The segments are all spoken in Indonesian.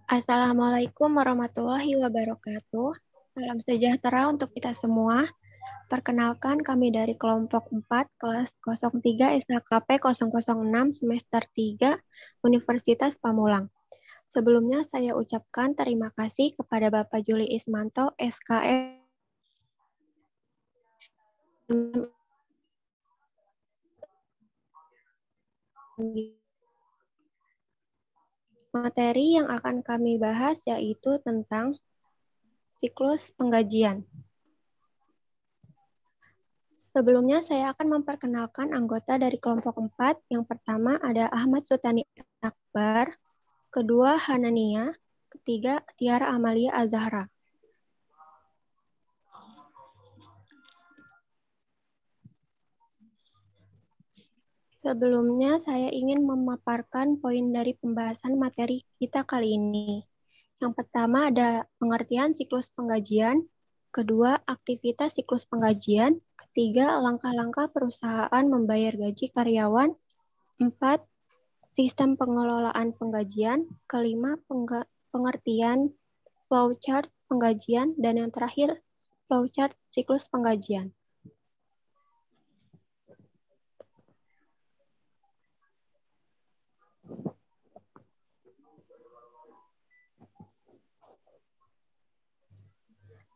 Assalamualaikum warahmatullahi wabarakatuh. Salam sejahtera untuk kita semua. Perkenalkan kami dari kelompok 4 kelas 03 SHKP 006 semester 3 Universitas Pamulang. Sebelumnya saya ucapkan terima kasih kepada Bapak Juli Ismanto SKM Materi yang akan kami bahas yaitu tentang siklus penggajian. Sebelumnya saya akan memperkenalkan anggota dari kelompok 4. Yang pertama ada Ahmad Sutani Akbar, kedua Hanania, ketiga Tiara Amalia Azahra. Sebelumnya saya ingin memaparkan poin dari pembahasan materi kita kali ini. Yang pertama ada pengertian siklus penggajian, kedua aktivitas siklus penggajian, ketiga langkah-langkah perusahaan membayar gaji karyawan, 4 sistem pengelolaan penggajian, kelima pengertian flowchart penggajian, dan yang terakhir flowchart siklus penggajian.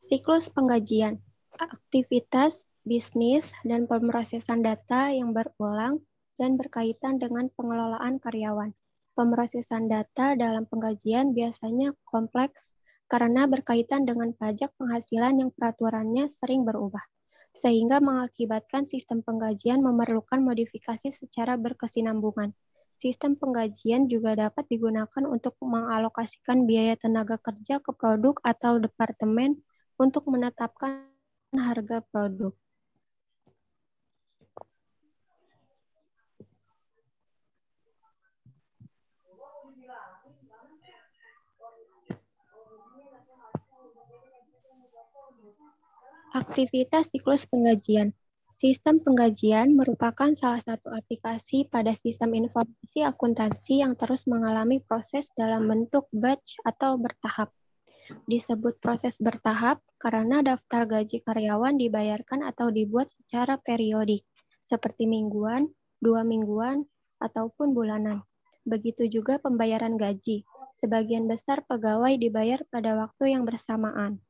Siklus penggajian, aktivitas bisnis dan pemrosesan data yang berulang dan berkaitan dengan pengelolaan karyawan. Pemrosesan data dalam penggajian biasanya kompleks karena berkaitan dengan pajak penghasilan yang peraturannya sering berubah, sehingga mengakibatkan sistem penggajian memerlukan modifikasi secara berkesinambungan. Sistem penggajian juga dapat digunakan untuk mengalokasikan biaya tenaga kerja ke produk atau departemen untuk menetapkan harga produk. Aktivitas siklus penggajian. Sistem penggajian merupakan salah satu aplikasi pada sistem informasi akuntansi yang terus mengalami proses dalam bentuk batch atau bertahap. Disebut proses bertahap karena daftar gaji karyawan dibayarkan atau dibuat secara periodik, seperti mingguan, 2 mingguan, ataupun bulanan. Begitu juga pembayaran gaji. Sebagian besar pegawai dibayar pada waktu yang bersamaan.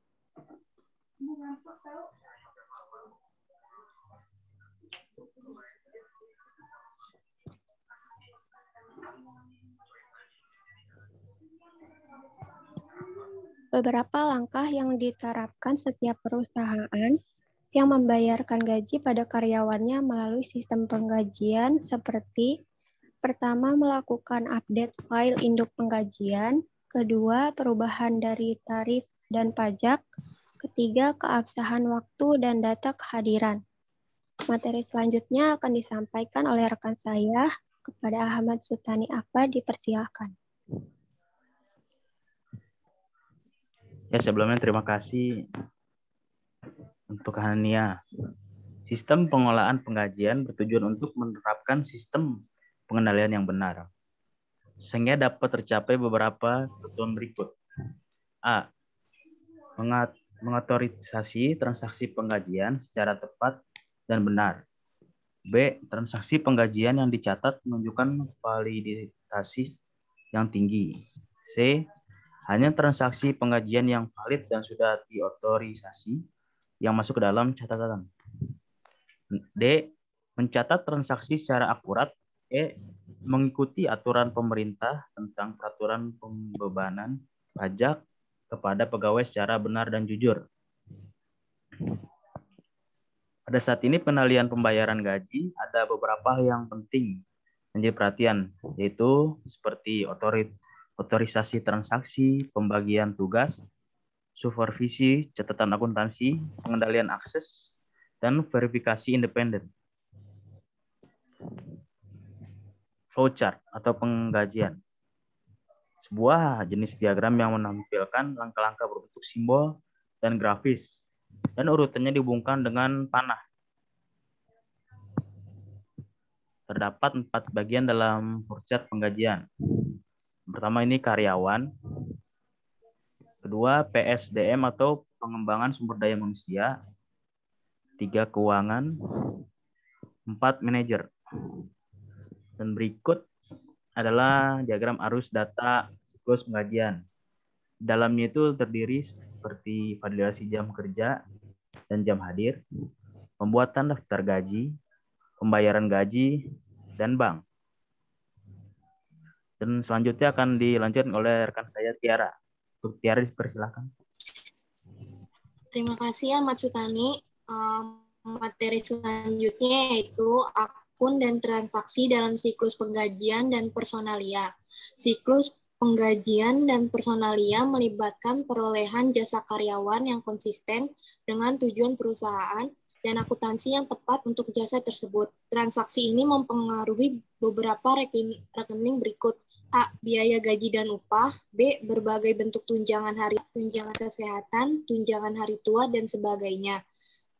Beberapa langkah yang diterapkan setiap perusahaan yang membayarkan gaji pada karyawannya melalui sistem penggajian seperti pertama, melakukan update file induk penggajian, kedua, perubahan dari tarif dan pajak, ketiga, keabsahan waktu dan data kehadiran. Materi selanjutnya akan disampaikan oleh rekan saya kepada Ahmad Sutani Akbar, dipersilakan. Ya, sebelumnya terima kasih untuk Hania. Sistem pengolahan penggajian bertujuan untuk menerapkan sistem pengendalian yang benar, sehingga dapat tercapai beberapa ketentuan berikut. A. Mengotorisasi transaksi penggajian secara tepat dan benar. B. Transaksi penggajian yang dicatat menunjukkan validitas yang tinggi. C. Hanya transaksi penggajian yang valid dan sudah diotorisasi yang masuk ke dalam catatan. D. Mencatat transaksi secara akurat. E. Mengikuti aturan pemerintah tentang peraturan pembebanan pajak kepada pegawai secara benar dan jujur. Pada saat ini penalian pembayaran gaji ada beberapa yang penting menjadi perhatian, yaitu seperti otorisasi transaksi, pembagian tugas, supervisi, catatan akuntansi, pengendalian akses, dan verifikasi independen. Flowchart atau penggajian. Sebuah jenis diagram yang menampilkan langkah-langkah berbentuk simbol dan grafis, dan urutannya dihubungkan dengan panah. Terdapat 4 bagian dalam flowchart penggajian. Pertama ini karyawan. Kedua, PSDM atau pengembangan sumber daya manusia. 3, keuangan. 4, manajer. Dan berikut adalah diagram arus data siklus penggajian. Dalamnya itu terdiri seperti validasi jam kerja dan jam hadir, pembuatan daftar gaji, pembayaran gaji, dan bank. Dan selanjutnya akan dilanjutkan oleh rekan saya Tiara. Untuk Tiara dipersilakan. Terima kasih Ahmad Sutani. Materi selanjutnya yaitu akun dan transaksi dalam siklus penggajian dan personalia. Siklus penggajian dan personalia melibatkan perolehan jasa karyawan yang konsisten dengan tujuan perusahaan dan akuntansi yang tepat untuk jasa tersebut. Transaksi ini mempengaruhi beberapa rekening berikut. A. Biaya gaji dan upah. B. Berbagai bentuk tunjangan kesehatan, tunjangan hari tua, dan sebagainya.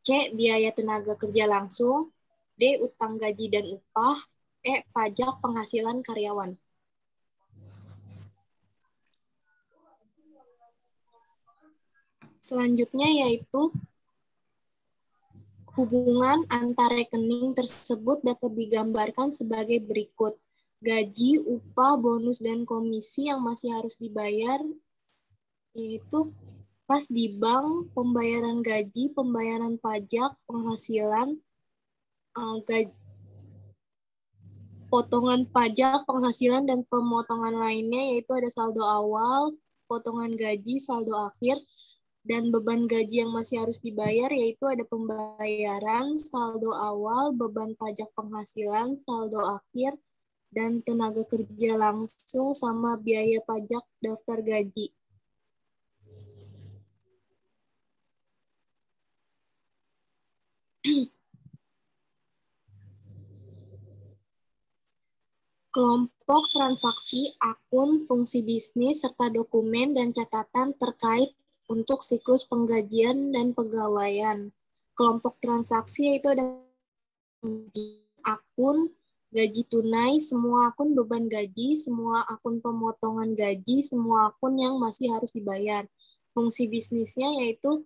C. Biaya tenaga kerja langsung. D. Utang gaji dan upah. E. Pajak penghasilan karyawan. Selanjutnya yaitu hubungan antar rekening tersebut dapat digambarkan sebagai berikut. Gaji, upah, bonus, dan komisi yang masih harus dibayar yaitu pas di bank, pembayaran gaji, pembayaran pajak, penghasilan, potongan pajak, penghasilan, dan pemotongan lainnya, yaitu ada saldo awal, potongan gaji, saldo akhir, dan beban gaji yang masih harus dibayar, yaitu ada pembayaran, saldo awal, beban pajak penghasilan, saldo akhir, dan tenaga kerja langsung, sama biaya pajak daftar gaji. Kelompok transaksi, akun, fungsi bisnis, serta dokumen dan catatan terkait untuk siklus penggajian dan pegawaian. Kelompok transaksi yaitu ada akun, gaji tunai, semua akun beban gaji, semua akun pemotongan gaji, semua akun yang masih harus dibayar. Fungsi bisnisnya yaitu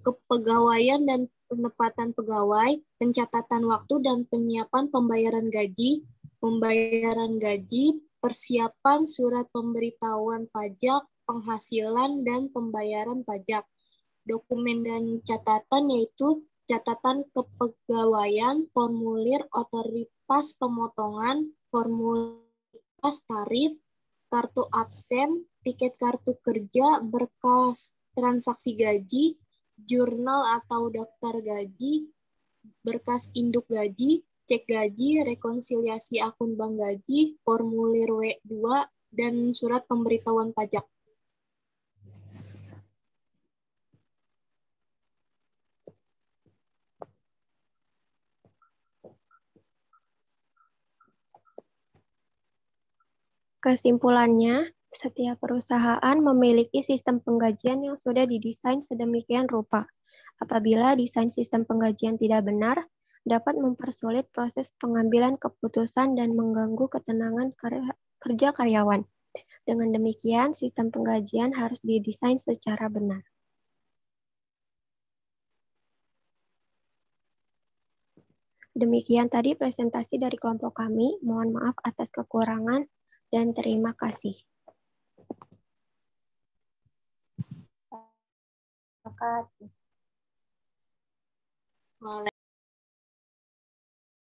kepegawaian dan penempatan pegawai, pencatatan waktu dan penyiapan pembayaran gaji, persiapan surat pemberitahuan pajak, penghasilan, dan pembayaran pajak. Dokumen dan catatan yaitu catatan kepegawaian, formulir otoritas pemotongan, formulir tarif, kartu absen, tiket kartu kerja, berkas transaksi gaji, jurnal atau daftar gaji, berkas induk gaji, cek gaji, rekonsiliasi akun bank gaji, formulir W2, dan surat pemberitahuan pajak. Kesimpulannya, setiap perusahaan memiliki sistem penggajian yang sudah didesain sedemikian rupa. Apabila desain sistem penggajian tidak benar, dapat mempersulit proses pengambilan keputusan dan mengganggu ketenangan kerja karyawan. Dengan demikian, sistem penggajian harus didesain secara benar. Demikian tadi presentasi dari kelompok kami. Mohon maaf atas kekurangan dan terima kasih.